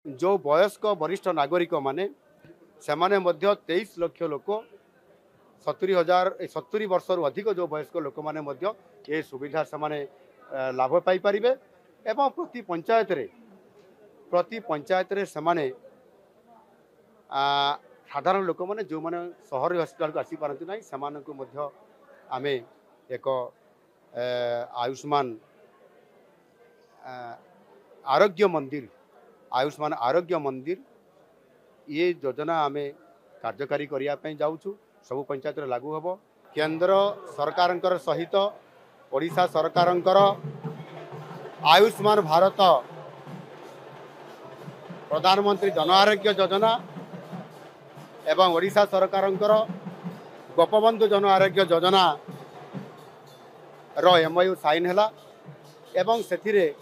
जो वयस्क वरिष्ठ नागरिक माने सेमाने मध्य 23 लाख लोक 70 वर्ष रु अधिक जो वयस्क लोक माने मध्य ये सुविधा से लाभ पाई परिबे एवं प्रति पंचायत रे समाने साधारण लोक माने जो माने शहर हॉस्पिटल को आसी पारंती नाही समानकु मध्य आमे एक आयुष्मान आयुष्मान आरोग्य मंदिर ये योजना आमे कार्यकारी करने जाऊँ सबु पंचायत लागू हम केंद्र सरकार सहित ओडिशा सरकार आयुष्मान भारत प्रधानमंत्री जन आरोग्य योजना एवं ओडिशा सरकार गोपबंधु जन आरोग्य योजना रो MOU साइन है एवं से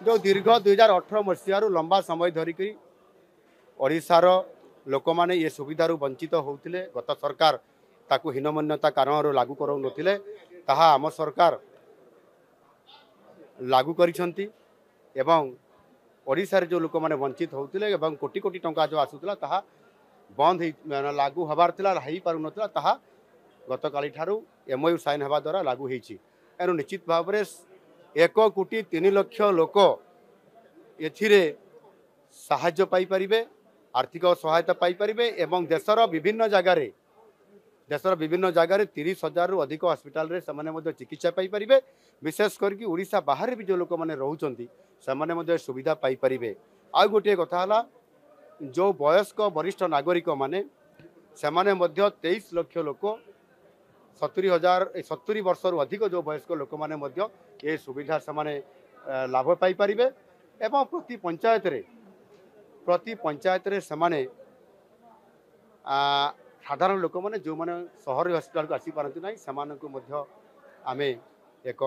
जो दीर्घ 2018 मसीह लंबा समय धरिक ओडिशार लोक मैंने ये सुविधार वंचित होते गत सरकार ताकू हीनमान्यता कारण लागू करू नथिले ताहा आम सरकार लागू करिसंती एवं ओडिशा रे जो लोक मैंने वंचित होते एवं कोटी कोटी टंका जो आसूला ताहा बंद लागू हबार थिला हाई पारु नथिला ताहा गतकाली ठारू MOU साइन हवा द्वारा लागू होईछि एनु निश्चित भाव में 1,03,00,000 लोक एथिरे साहाय्य पाई परिबे आर्थिक सहायता पाई परिबे एवं देशर विभिन्न जगार 30,000 रु अधिक हॉस्पिटल रे समाने मध्य चिकित्सा पाई परिबे विशेष करके ओडिशा बाहर भी जो लोक माने रहउचंती समाने मध्य सुविधा पाई परिबे। आ गोटे कथा हला जो वयस्क वरिष्ठ नागरिक माने समाने मध्य 23 लाख लोक 70 वर्ष रु अधिक जो वयस्क लोक माने मध्य ये सुविधा से लाभ पाई परिबे एवं प्रति पंचायत रे समाने साधारण लोक माने जो माने शहर हॉस्पिटल को आसी पारंती नाही समानकु मध्य आमे एक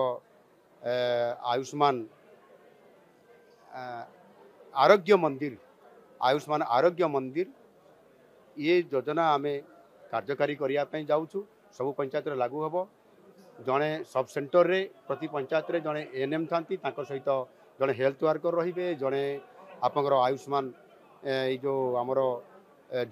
आयुष्मान आरोग्य मंदिर ये योजना आमे कार्यकारी करने जाऊँ सबु पंचायत लागू हम जड़े सब सेंटर रे प्रति पंचायत रे जड़े ANM था सहित जड़े हेल्थ वर्कर रे जड़े आपंकर आयुष्मान ये जो आमर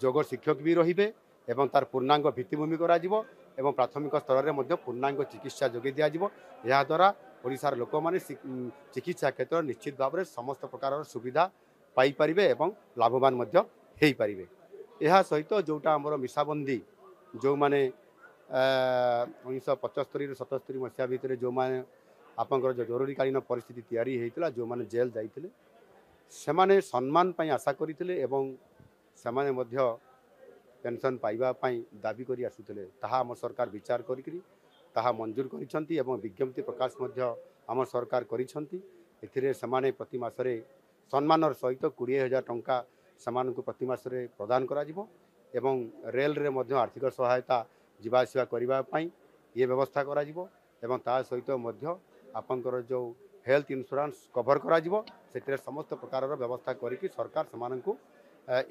जोग शिक्षक भी रे एवं तार पूर्णांग भित्तिभूमि एवं प्राथमिक स्तर में पूर्णांग चिकित्सा जोगे दिया द्वारा ओडिशार लोक माने चिकित्सा क्षेत्र निश्चित भाव में समस्त प्रकार सुविधा पाई परिबे एवं लाभवान मध्य हेई परिबे। यह सहित जोटा आमर मिसाबंदी जो माने 1975 77 मसीहा भितर जो माने आपंकर जो जरूरीकालीन परिस्थिति तैयारी होता जो माने जेल जाइथिले सेमाने सम्मान पाई आशा करथिले एवं सेमाने मध्य पेंशन पाइबा पाई दाबी करी आसुथिले ताहा आम सरकार विचार करिकरी ताहा मंजूर करिसंती एवं विज्ञप्ति प्रकाश मध्य आम सरकार करिसंती एथिरे सेमाने प्रति मासरे सम्मानर सहित 20,000 टंका सेमानकु प्रति मासरे प्रदान करा जिवो एवं रेल रे मध्य आर्थिक सहायता जीवा आसिबा करिबा पाई ये व्यवस्था करा जिवो एवं ता सहित मध्य आपनकर जो हेल्थ इंश्योरेंस कवर करा जिवो सेतिरे समस्त प्रकार व्यवस्था करिकि सरकार सेमानकु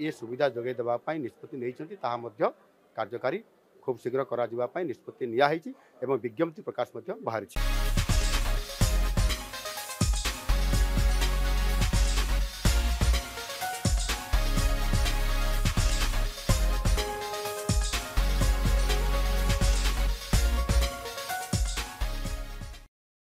ये सुविधा जोगे देबा पाई निष्पत्ति नैछंती ताहा मध्य कार्यकारी खूब शीघ्र करा जिबा पाई निष्पत्ति निया हैछि एवं विज्ञप्ति प्रकाश मध्य बाहरिछि।